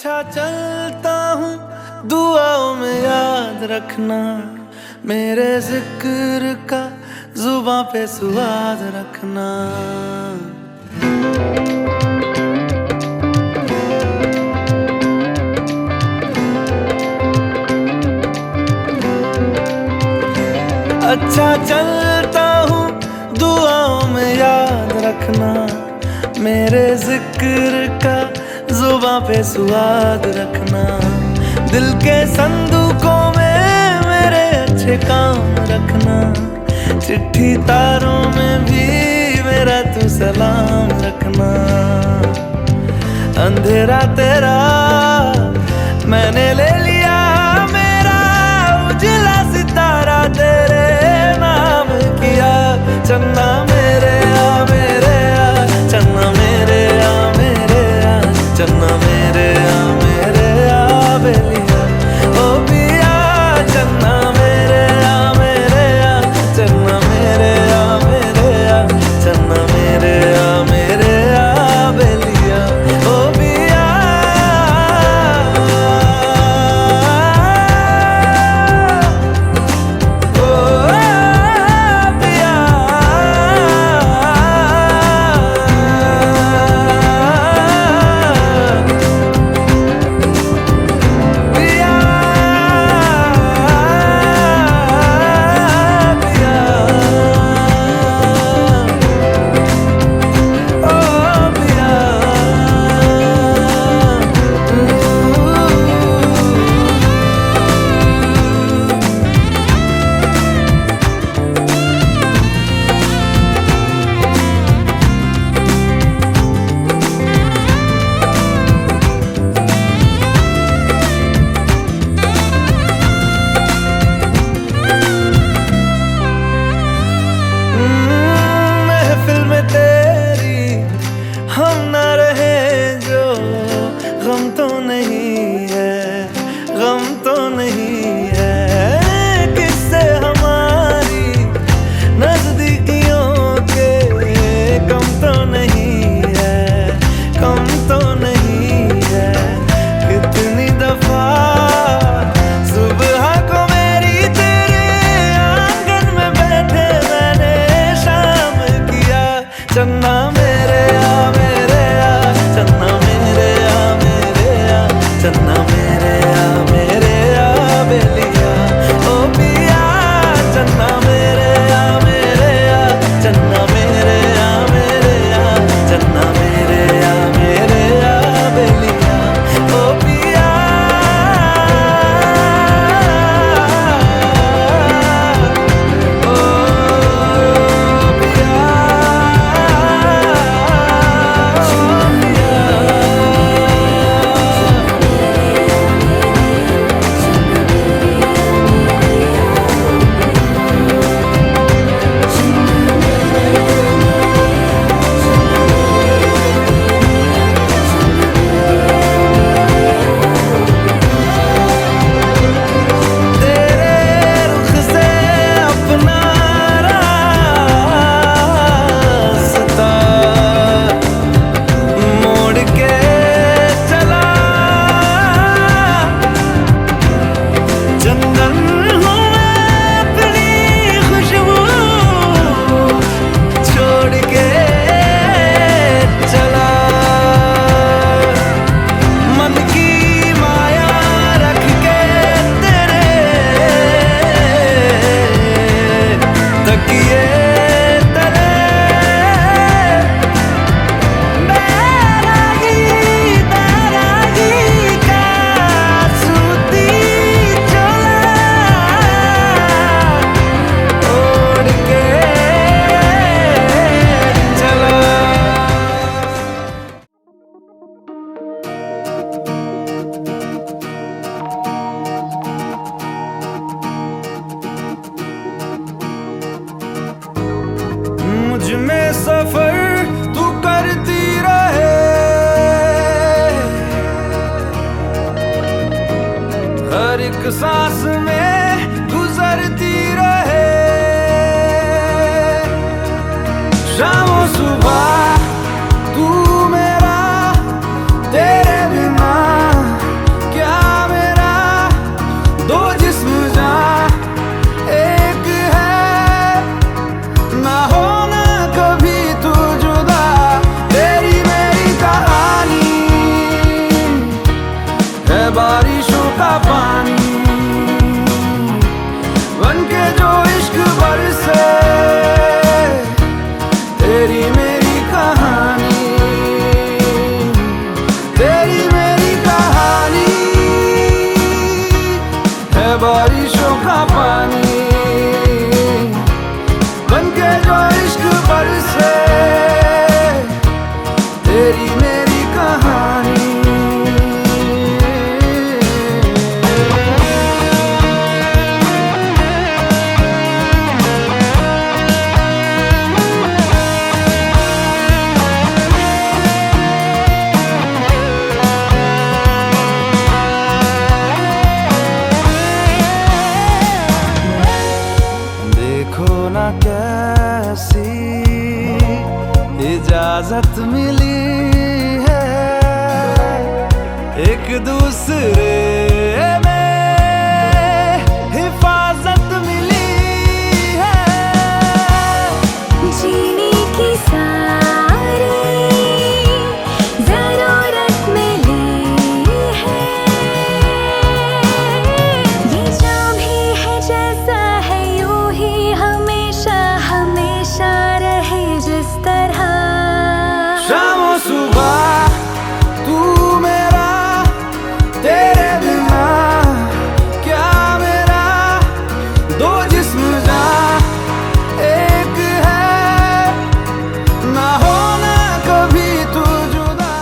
अच्छा चलता हूँ दुआओं में याद रखना, मेरे जिक्र का जुबां पे स्वाद रखना। अच्छा चलता हूँ दुआओं में याद रखना, मेरे जिक्र का जुबां पे स्वाद रखना। दिल के संदूकों में मेरे अच्छे काम रखना, चिट्ठी तारों में भी मेरा तू सलाम रखना। अंधेरा तेरा मैंने ले लिया, मेरा उजला सितारा तेरे नाम किया। चन्ना मेरे आ मेरे आ, चन्ना मेरे आ मेरे आ, चन्ना मेरे आ मेरे आ बेलिया ओ पिया। चन्ना मेरे आ मेरे आ, चन्ना मेरे आ मेरे आ, चन्ना मेरे आ मेरे आ बेलिया ओ पिया। हम न रहे जो गम तो नहीं है, गम तो नहीं है। किससे हमारी नजदीकियों के कम तो नहीं है, कम तो नहीं है। कितनी दफा सुबह को मेरी तेरे आंगन में बैठे मैंने शाम किया। चन्ना मेरे आ मेरे आ, चन्ना मेरे आ मेरे आ, चन्ना मेरे आ मेरे आ बेलिया ओ पिया। चन्ना मेरे आ मेरे आ, चन्ना मेरे आ मेरे आ, चन्ना मेरे आ मेरे आ बेलिया ओ पिया। में सफर तू करती रहे, हर एक सांस में गुजरती रहे। शामों सुबह तू मेरा, तेरे बिना बारिशों का पानी बनके जो इश्क बरसे, तेरी मेरी कहानी। देखो ना कैसी इजाजत मिली है, एक दूसरे में हिफाजत मिली है। जीने की सारी जरूरत मिली है, ये जाम ही है जैसा है, यूं ही हमेशा हमेशा रहे जिस तरह। शाम सुबह तू मेरा, तेरे बिना क्या मेरा, दो जिस्म जा एक है, ना होना कभी तू जुदा।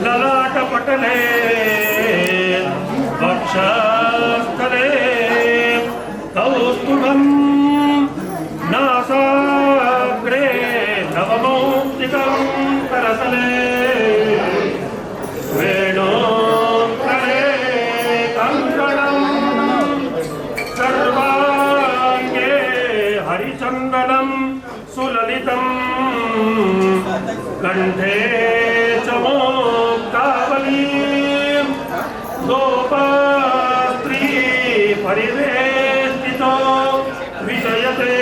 ललाटपटले वक्षस्थले कौस्तुभं नासाग्रे नवमौक्तिकं करतले वेणोत्तरे कङ्कणं सर्वाङ्गे हरिचन्दनं सुललितं कंठे चमोक्तावलीं गोपस्त्री परिवेष्टितो विजयते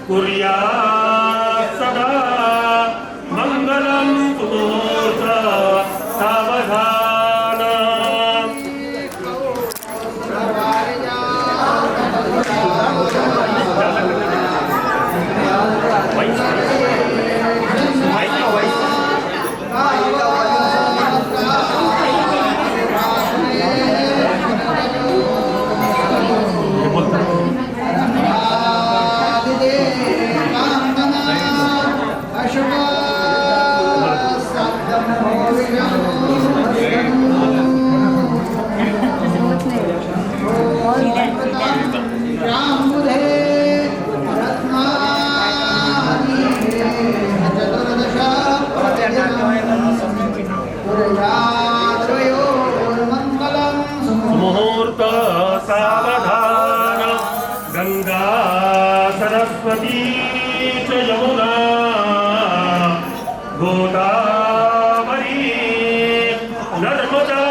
कुर्यात् सदा मङ्गलं सुमुहूर्त सावधान। मुहूर्त सावधान गंगा सरस्वती च यमुना गोदावरी नर्मदा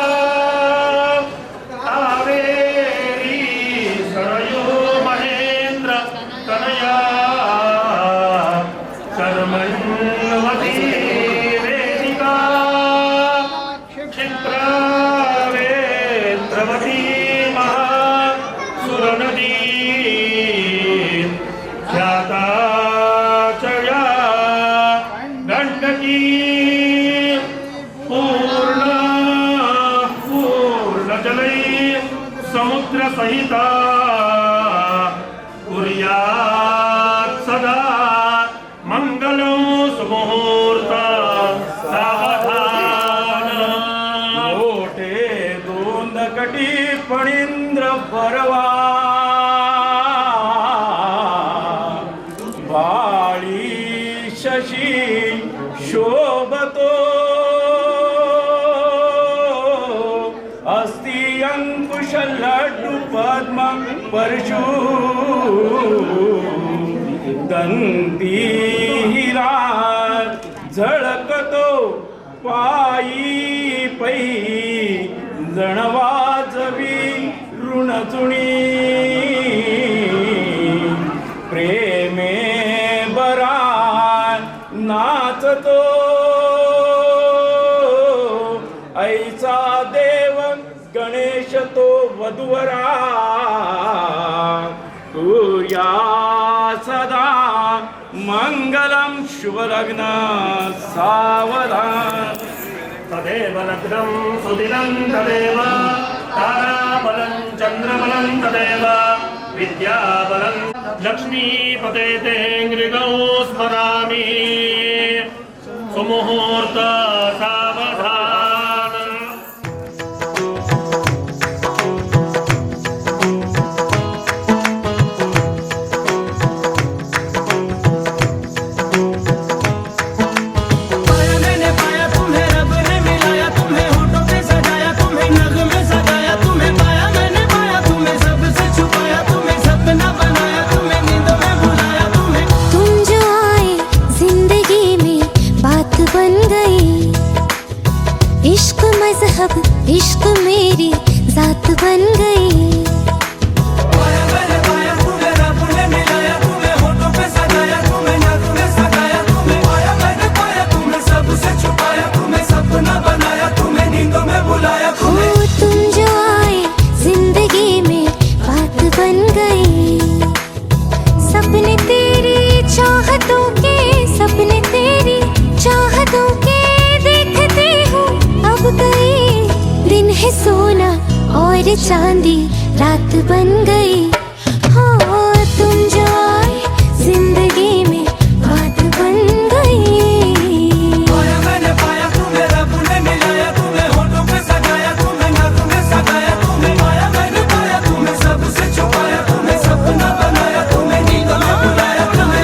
कावेरी सरयू महेंद्र तनया कर्मण्यवती वेदिका क्षिप्रावेत्रवती महासुरनदी ख्याताचया गण्डकी पूर्णजलै समुद्र सहिता कुर्यात् सदा मंगलं सुमुहूर्त सावधान। परवा भाळी शशी शोभतो अस्ति अंकुश लड्डू पद्म परशु दंती हिरा झळकतो पायी पै जणवाजवी ऋणचुणी प्रेमे बरा नाचतो ऐसा देव गणेश तो वधुवरा तुर्या सदा मंगलम शुभ लग्न सावधान तदेव लग्नं सुदिनं तदेव ताराबलं चन्द्रबलं तदेव विद्याबलं लक्ष्मीपते ते नृगौ स्मरामि सुमुहूर्त सावधान इश्क मजहब इश्क मेरी जात बन गई पाया मैंने पाया तुम्हें रब ने मिलाया तुम्हें होठों पे सजाया तुम्हें नाक में सगाया तुम्हें पाया मैंने पाया तुम्हें सबसे छुपाया तुम्हें सपना बनाया तुम्हें नींदों में बुलाया तुम्हें ओ तुम जो आए जिंदगी में बात बन गई सपने तेरी चाहतों के सपने तेरी चाहतों के देखते हूँ अब गई दिन है सोना और चांदी रात बन गई हो तुम जो आए जिंदगी में बात बन गई पाया मैंने पाया तुम्हें रब ने मिलाया तुम्हें होठों पे सजाया तुम्हें नाक में सगाया तुम्हें पाया मैंने पाया तुम्हें सबसे छुपाया तुम्हें सपना बनाया तुम्हें नींदों में बुलाया तुम्हें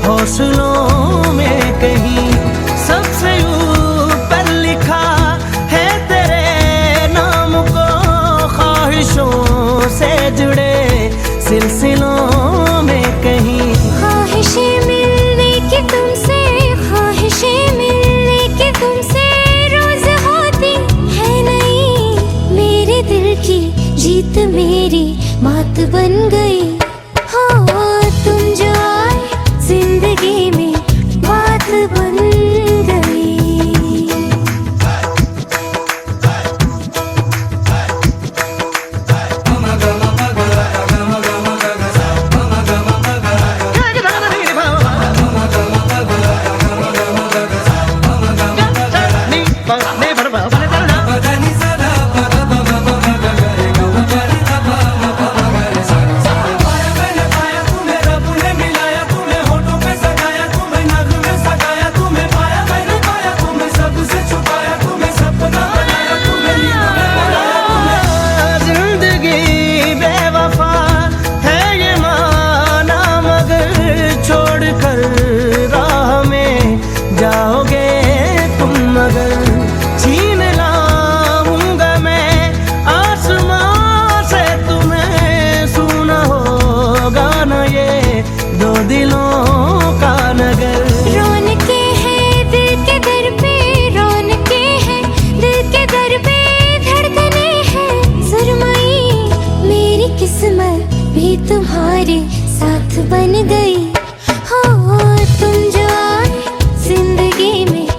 हौसलों में कहीं सबसे ऊपर लिखा है तेरे नाम को ख्वाहिशों से जुड़े सिलसिलों में कहीं ख्वाहिशें मिलने की तुमसे ख्वाहिशें मिलने की तुमसे रोज होती है नहीं मेरे दिल की जीत मेरी मात बन गई हो तुम जो आए जिंदगी में बात बन गई भी तुम्हारे साथ बन गई हो तुम जो आए जिंदगी में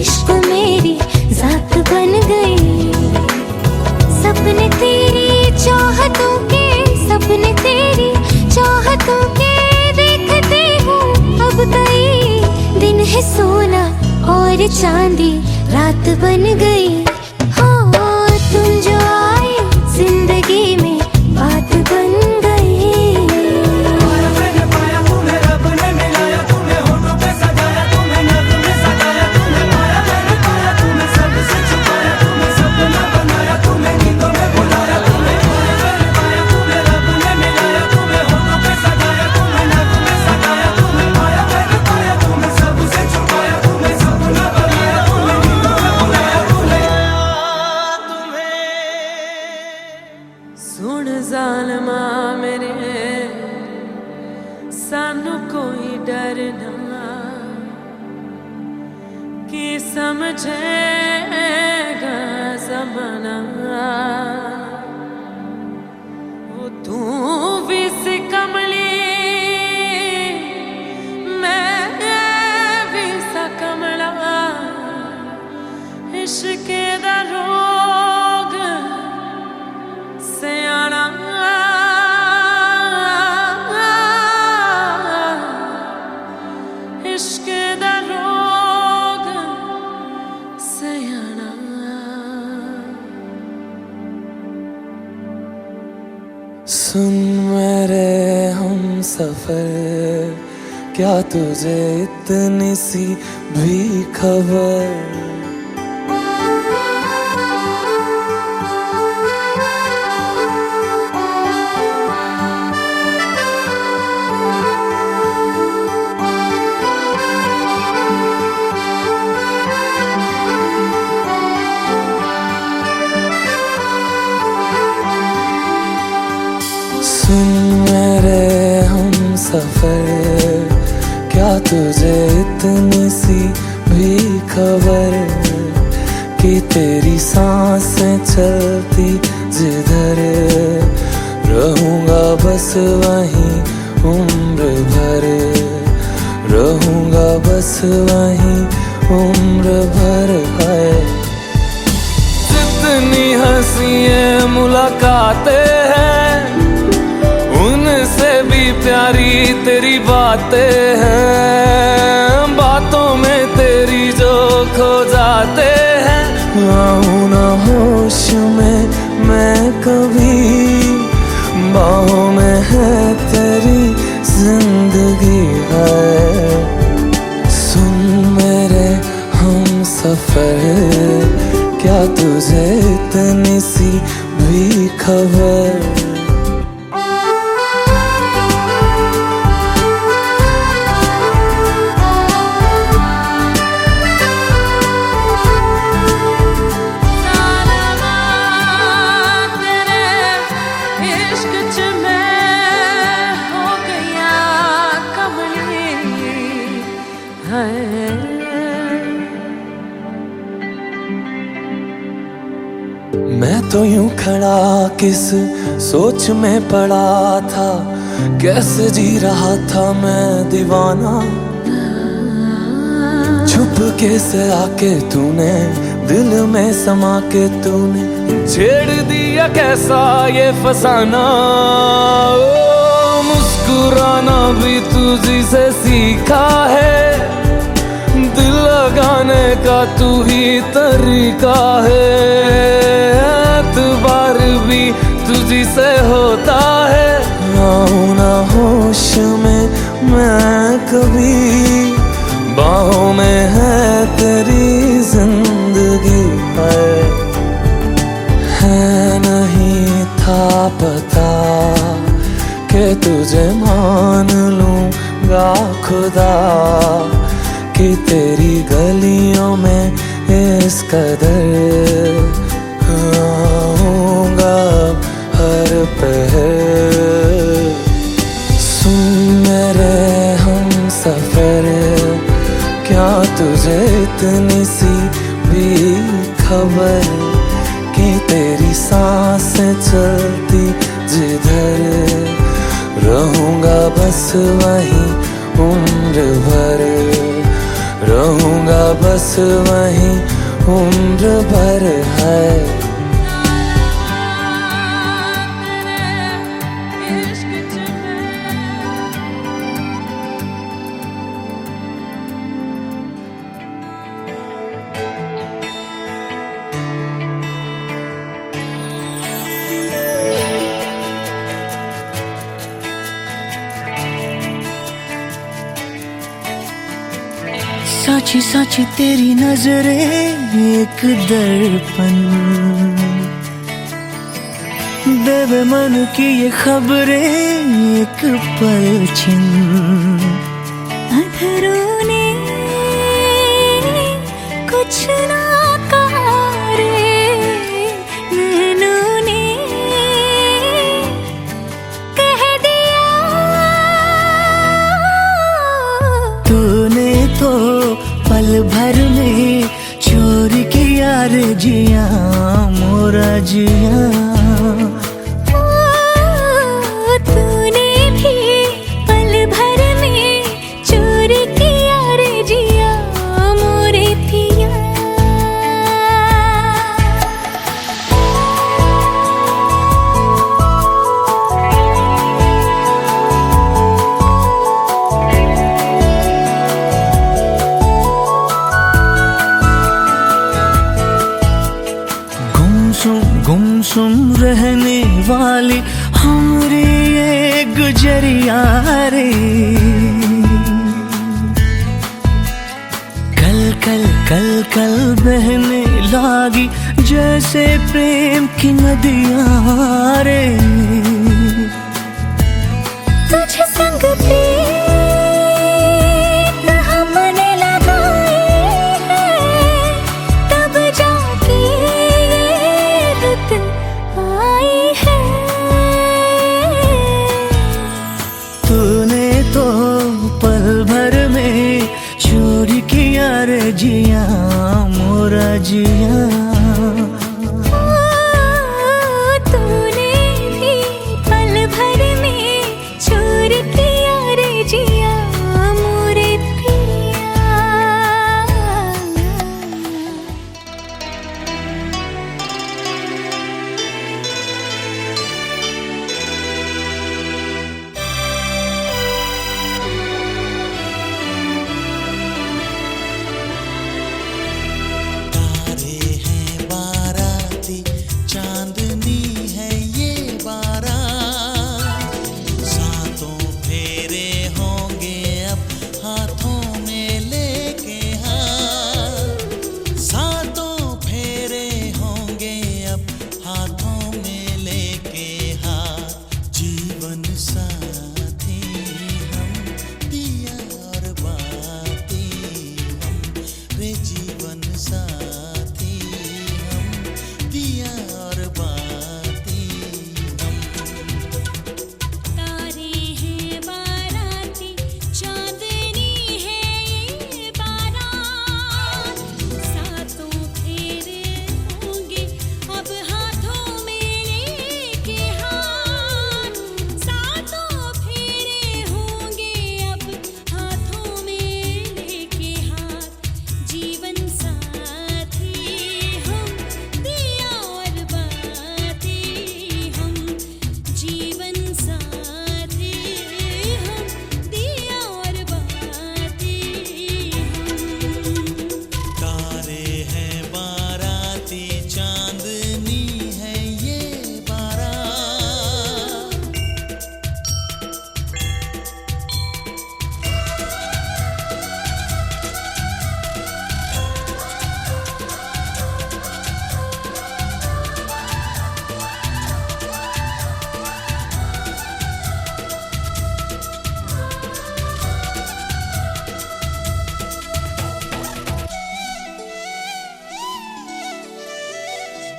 इश्क मेरी जात बन गई। सपने तेरी चाहतों के, सपने तेरी चाहतों के देखती हूँ अब कई दिन है सोना और चांदी रात बन गई। हाँ तुम जो आए जिंदगी में बात बन गई। सुन ज़ालिमा मेरे सानू कोई डर ना कि समझेगा ज़माना। वो तू भी सी कमली मैं भी सा कमला। इश्क दा रोग सयाना इश्क दा रोग सयाना। सुन मेरे हम सफर, क्या तुझे इतनी सी भी खबर? सुन मेरे हम सफर, क्या तुझे इतनी सी भी खबर कि तेरी सांसें चलती जिधर रहूंगा बस वहीं उम्र भर। रहूंगा बस वहीं उम्र भर। है जितनी हंसी मुलाकातें हैं उनसे भी प्यारी तेरी बातें हैं। बातों में तेरी जो खो जाते हैं। आऊं ना होश में मैं कभी, बाहों में है तेरी जिंदगी है। सुन मेरे हम सफर, क्या तुझे इतनी सी भी खबर? मैं तो यूं खड़ा किस सोच में पड़ा था, कैसे जी रहा था मैं दीवाना। छुप के से आके तूने दिल में समा के तूने छेड़ दिया कैसा ये फसाना। ओ मुस्कुराना भी तुझी से सीखा है, दिल लगाने का तू ही तरीका है। एतबार भी तुझी से होता है। आऊं ना होश में मैं कभी, बाहों में है तेरी जिंदगी है नहीं था पता कि तुझे मान लूंगा खुदा, कि तेरी गलियों में इस कदर आऊंगा हर पहर। सुन मेरे हम सफर, क्या तुझे इतनी सी भी खबर कि तेरी सांसें चलती जिधर रहूंगा बस वहीं उम्र भर। रहूंगा बस वहीं उम्र भर है। इश्क च मैं साची साची तेरी नजरें एक दर्पण, देवे मन की ये खबरें एक पलछिन। अधरों ने कुछ ना कहा रे, नैनों ने कह दिया। तूने तो पल भर में चोरी किया रे जिया मोरा जिया। तूने भी पल भर में चोरी किया रे जिया मोरे पिया। गुमसुम रहने वाली हमरी ये गुजरिया रे। कल कल कल कल बहने लागी जैसे प्रेम की नदियां रे। तुझ संग प्रीत हमने लगाए हैं, तब जाके ये रुत आई है। तूने तो पल भर में चोरी किया रे जिया मोरा जिया। तूने भी पल भर में चोरी किया रे जिया मोरे पिया। तारे हैं बाराती, चांदनी है ये बारात। सातों फेरे होंगे अब हाथों में लेके हाथ। सातों फेरे होंगे अब हाथों में लेके हाथ। जीवन साथी हम, दिया और बाती हम रे। जीवन साथी हम, दिया और बाती हम। तारे हैं बाराती, चांदनी है ये बारात। सातों फेरे होंगे अब हाथों में लेके हाथ। सातों फेरे होंगे अब हाथों में लेके हाथ। जीवन साथी हम, दिया और बाती हम। जीवन साथी हम, दिया और बाती हम। तारे हैं बाराती, चांदनी है ये बारात।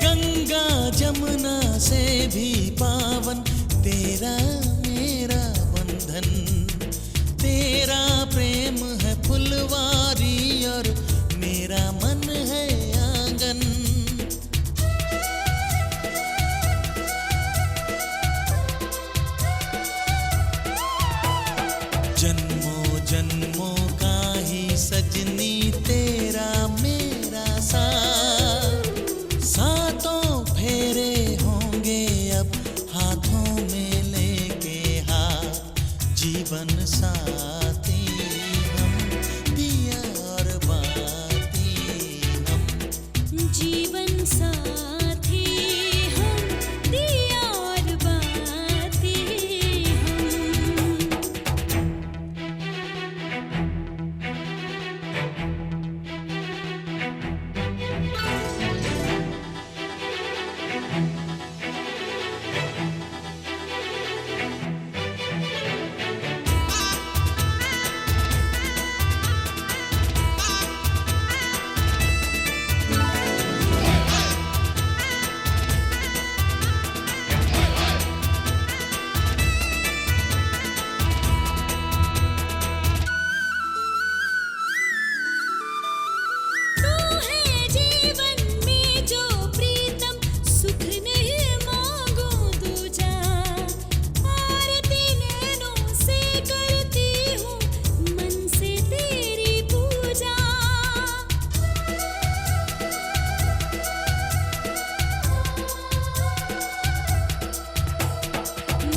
गंगा जमुना से भी पावन तेरा मेरा बंधन। तेरा प्रेम है फुलवारी और मेरा मन है आंगन। जन्मों जन्मों का ही सजनी जीवन साथी हम, दिया और बाती हम। जीवन साथी हम, दिया और बाती हम। तू है जीवन में जो प्रीतम, सुख नहीं मांगो दूजा। आरती नैनों से करती हूँ, मन से तेरी पूजा।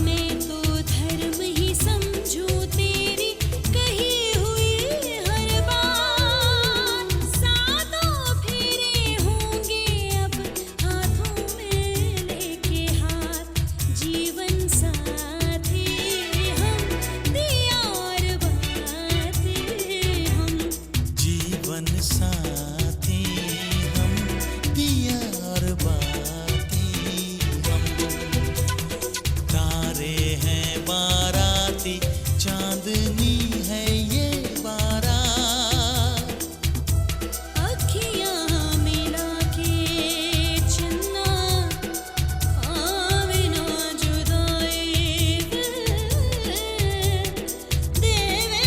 मैं तो धर्म ही समझूं तेरी कही हुई हर बात। सातों फेरे होंगे अब हाथों में लेके हाथ। जीवन साथी हम, दिया और बाती हम। जीवन साथी हम, दिया और बाती हम। तारे हैं बाराती, चांदनी है ये बारात। अखियाँ मिला के चन्ना, आवे ना जुदाई देवे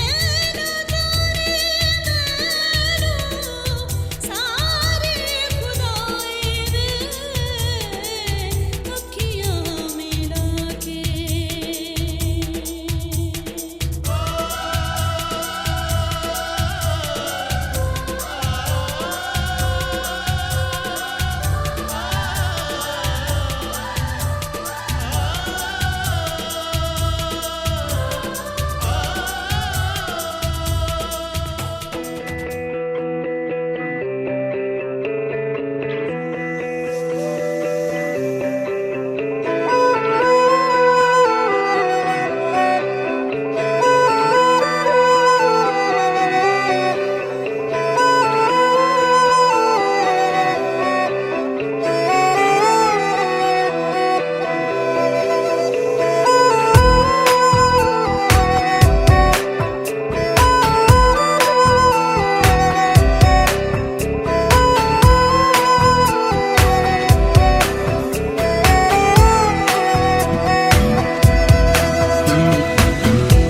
ना जाने नैनों सारे खुदाई अखियाँ मिला के।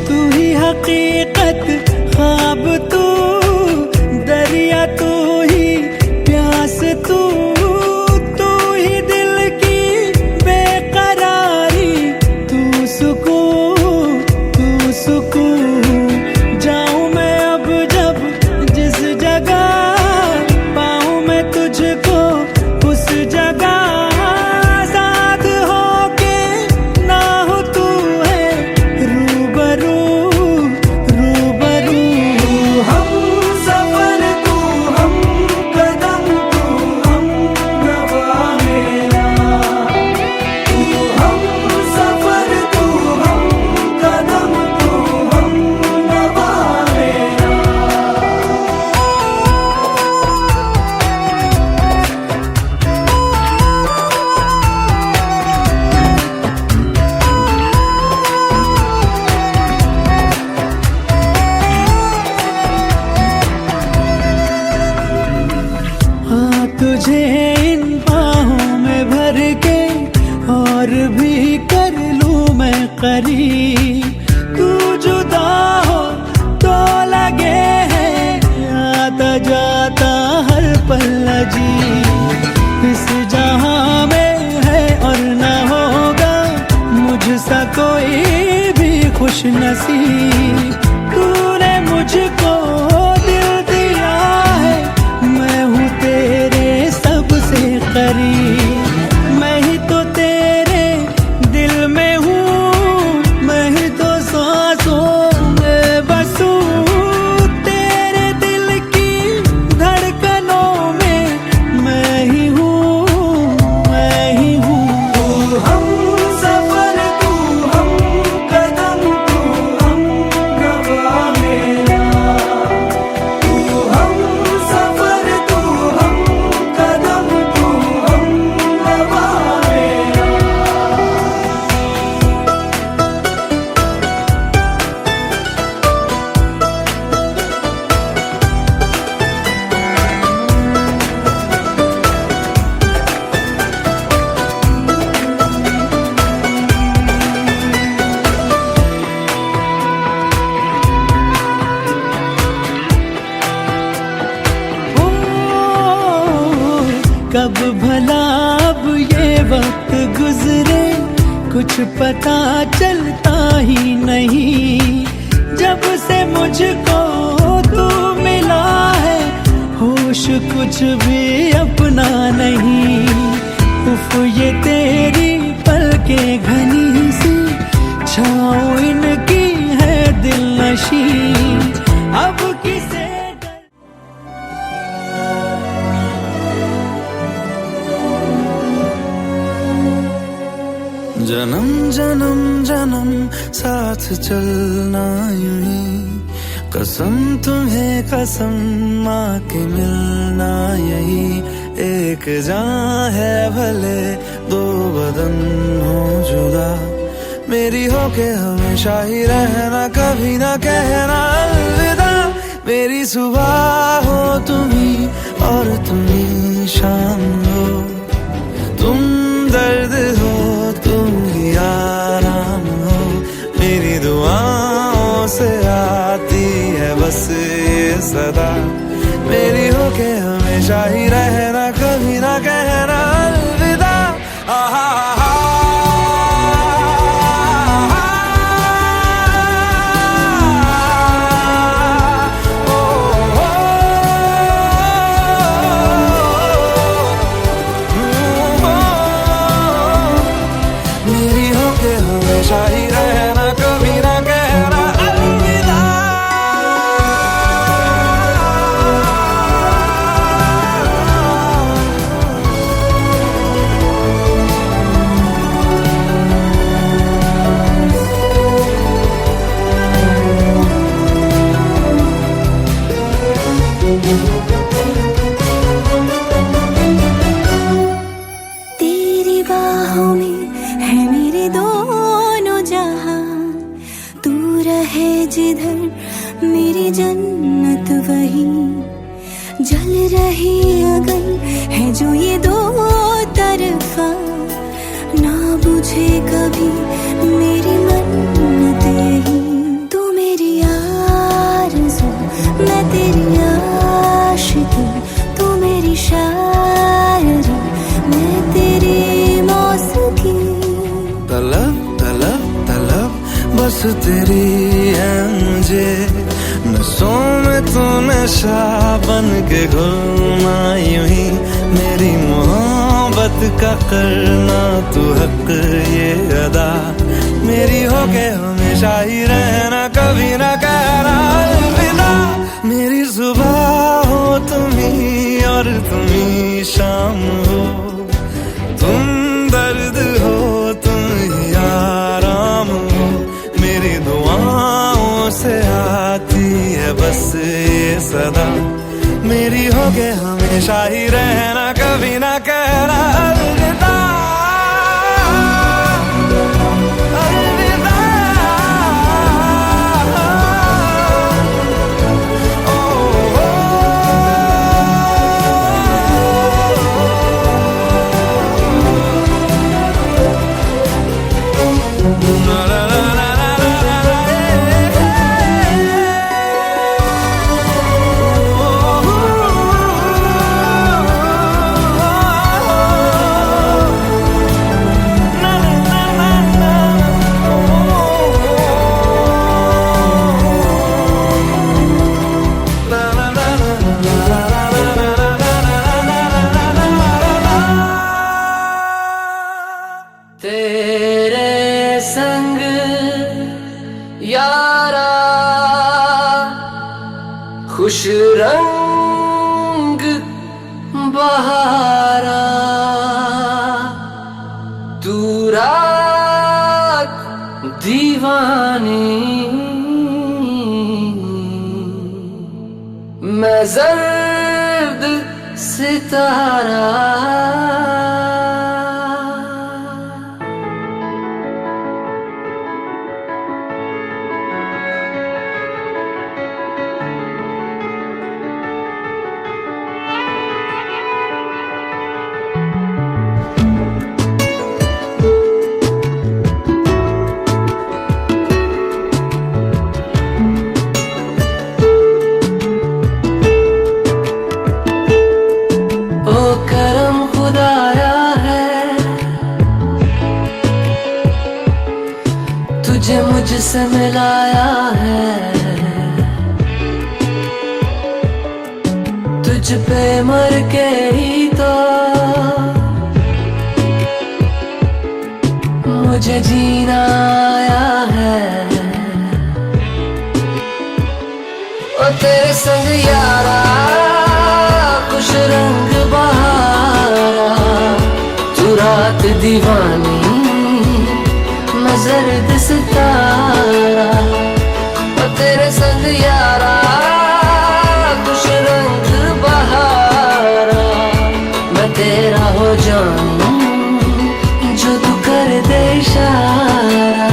तू ही हकीकत, ख्वाब तू, दरिया तू ही प्यास तू। तू ही दिल की बेकरारी, तू सुकून, तू सुकून। जाऊं मैं अब जब जिस जगह, पाऊं मैं तुझको उस जगह। साथ होके ना हो तू है रूबरू, रूबरू। हम सफर तू, हम कदम तू, हम नवा मेरा। तू हम सफर तू, हम कदम तू, हम नवा मेरा। हाँ तुझे इन बाहों में भर के और भी कर लूं मैं करीब। तू जुदा हो तो लगे है आता जाता हर पल अजीब। इस जहां में है और न होगा मुझसा कोई भी खुश नसीब। तूने मुझको दिल दिया है, मैं हूँ तेरे सबसे करीब। मैं ही तो तेरे दिल में हूँ, मैं ही तो सांसों कुछ पता चलता ही नहीं। जब से मुझको तू मिला है होश कुछ भी अपना नहीं। उफ ये तेरी पलकें घनी सी छाँव इनकी है दिलनशी। अब किसे जन्म जन्म जन्म साथ चलना यूं ही, कसम तुम्हें कसम माँ के मिलना यही। एक जान है भले दो बदन हो जुदा, मेरी हो के हमेशा ही रहना, कभी ना कहना अलविदा। मेरी सुबह हो तुम्ही और तुम्ही शाम हो, तुम दर्द हो तुम ही आराम हो। मेरी दुआओं से आती है बस ये सदा, मेरी हो के हमेशा ही रहना, कभी ना कहना अलविदा। मेरी हो के हमेशा ही रहना, कभी ना कहना अलविदा। तेरी बाहों में है मेरे दोनों जहां, तू रहे जिधर मेरी जन्नत वही। जल रही अगन है जो ये दो तरफा, ना बुझे कभी मेरी मन्नत यही। तू मेरी आरज़ू मैं तेरी आशिकी, तू मेरी शायरी मैं तेरी मौसीकी। तलब तलब तलब बस तेरी है मुझे, नसों में तू नशा बन के घुलना यूं ही। मेरी मोहब्बत का करना तू हक ये अदा, मेरी हो के हमेशा ही रहना, कभी ना कहना अलविदा। मेरी सुबह हो तुम्ही और तुम्ही शाम हो, तुम दर्द हो तुम ही आराम हो। मेरी दुआओं से आती है बस ये सदा, मेरी हो के हमेशा ही रहना, कभी ना कहना अलविदा। अलविदा। तेरे संग यारा खुश रंग बहारा, तू रात दीवानी मैं जर्द सितारा। ओ करम खुदा तुझे मुझसे मिलाया है, तुझ पे मर के ही तो मुझे जीना आया है। ओ तेरे संग यारा कुछ रंग बहारा, तू रात दीवानी मैं जर्द सितारा। ओ तेरे संग यारा कुछ रंग बहारा, मैं तेरा हो जाऊं जो तू कर दे इशारा।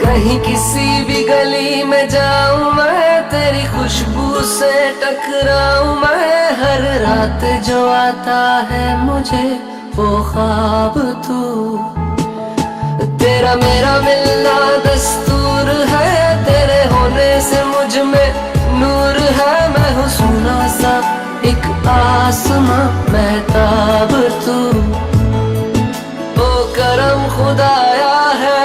कहीं किसी भी गली में जाऊं मैं, तेरी खुशबू से टकराऊं मैं। हर रात जो आता है मुझे वो ख्वाब तू, तेरा मेरा मिलना दस्तूर है। तेरे होने से मुझ में नूर है, मैं हूँ सोना सा एक आसमां महताब तू। ओ करम खुदाया है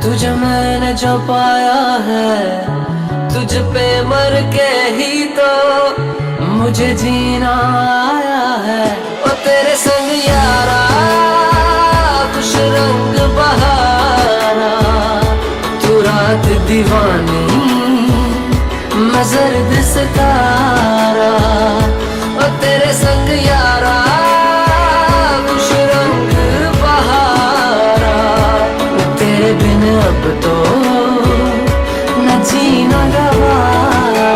तुझे मैंने जो पाया है, तुझ पे मर के ही तो मुझे जीना आया है। ओ तेरे संग यारा कुछ रंग बहारा, तू रात दीवानी मैं जर्द सितारा। ओ तेरे संग यारा कुछ रंग बहारा, तेरे बिन अब तो न जीना गवारा।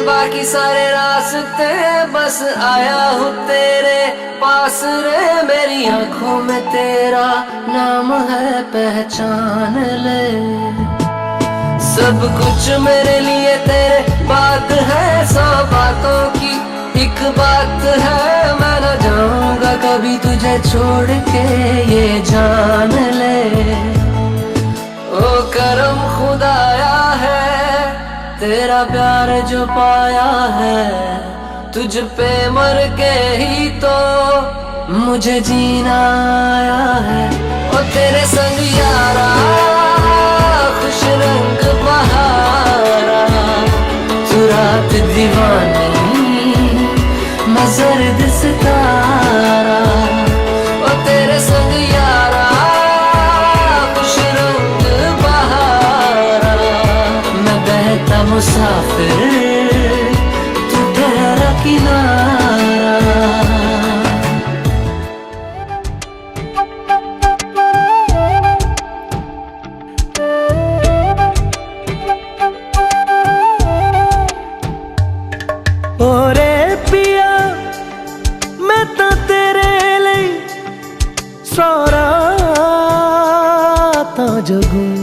बाकी सारे रास्ते बस आया हूँ तेरे पास रे। मेरी आंखों में तेरा नाम है पहचान ले, सब कुछ मेरे लिए तेरे बात है। 100 बातों की एक बात है, मैं न जाऊंगा कभी तुझे छोड़ के ये जान ले। ओ करम खुदाया है तेरा प्यार जो पाया है, तुझ पे मर के ही तो मुझे जीना आया है। ओ तेरे संग यारा खुश रंग बहारा, तू रात दीवानी मैं जर्द सितारा। ओ तेरे संग यारा खुश रंग बहारा, मैं बहता मुसाफिर तू ठहरा किनारा। ओरे पिया मैं तो तेरे लिए 100 रातां जगूं,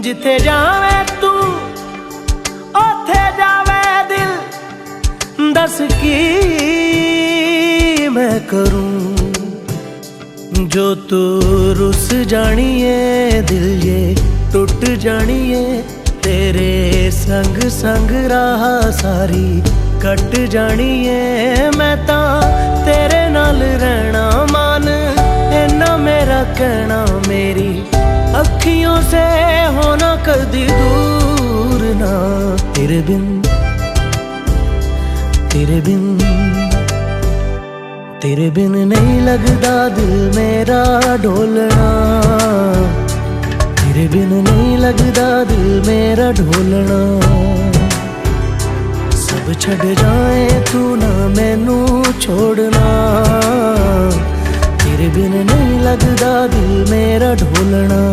जिथे जावे तू ओथे जावे दिल। दस की मैं करूं जो तू रुस जानिए, दिल ये टूट जानिए। तेरे संग संग राह सारी कट जानिए। मैं ता तेरे नाल रहना मान इन्ना मेरा कहना, मेरी अखियों से होना कदी दूर ना। तेरे बिन तेरे बिन तेरे बिन नहीं लगदा दिल मेरा ढोलना। तेरे बिन नहीं लगदा दिल मेरा ढोलना, सब छड़ जाए तू ना मैनू छोड़ना। तेरे बिन नहीं लगदा दिल मेरा ढोलना।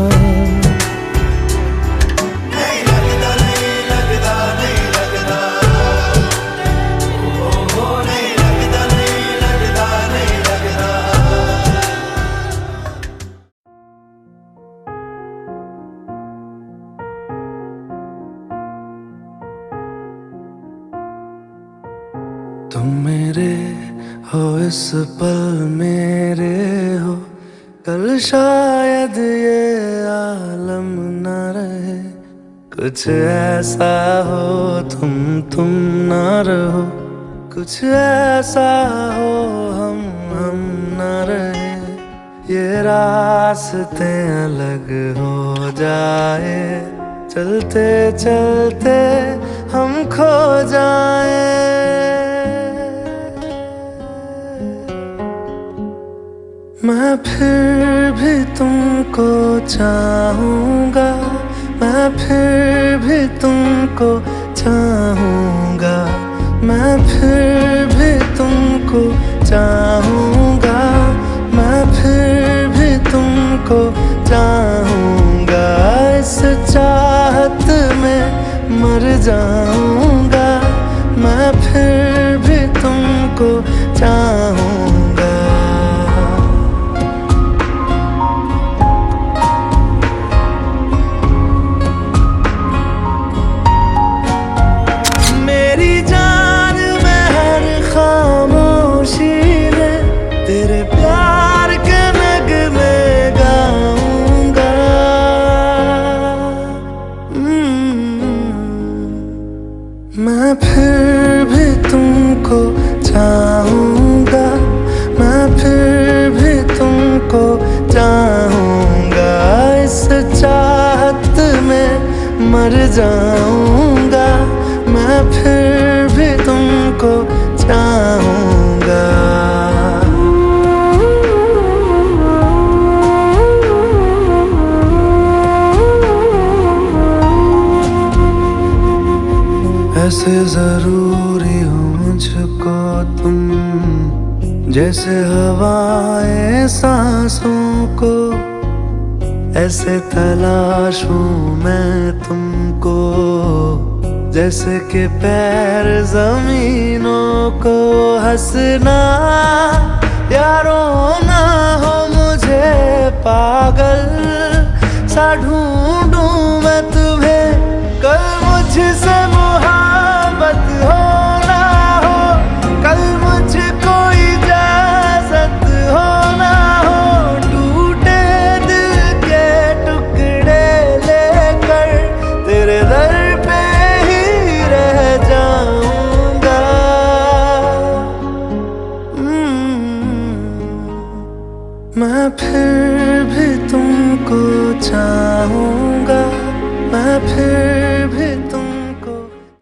तुम मेरे हो इस पल मेरे हो, कल शायद ये आलम न रहे। कुछ ऐसा हो तुम ना रहो, कुछ ऐसा हो हम न रहे। ये रास्ते अलग हो जाए, चलते चलते हम खो जाए। मैं फिर भी तुमको चाहूँगा, मैं फिर भी तुमको चाहूँगा, मैं फिर भी तुमको चाहूँगा, मैं फिर भी तुमको चाहूँगा। इस चाहत में मर जाऊँगा, मैं फिर भी तुमको चाहूँगा। मैं फिर भी तुमको चाहूँगा, मैं फिर भी तुमको चाहूँगा। इस चाहत में मर जाऊँगा, मैं फिर भी तुमको चाहूँगा। ऐसे जरूरी हो मुझको तुम, जैसे हवाएं सांसों को। ऐसे तलाशूं मैं तुमको, जैसे कि पैर जमीनों को। हंसना या रोना हो मुझे पागल सा ढूंढूं मैं तुम्हें। कल मुझसे मोहब्बत हो ना हो, कल मुझको इजाजत हो ना हो। टूटे दिल के टुकड़े लेकर तेरे दर पे ही रह जाऊंगा। मैं फिर भी तुमको चाहूँगा, मैं फिर भी तुम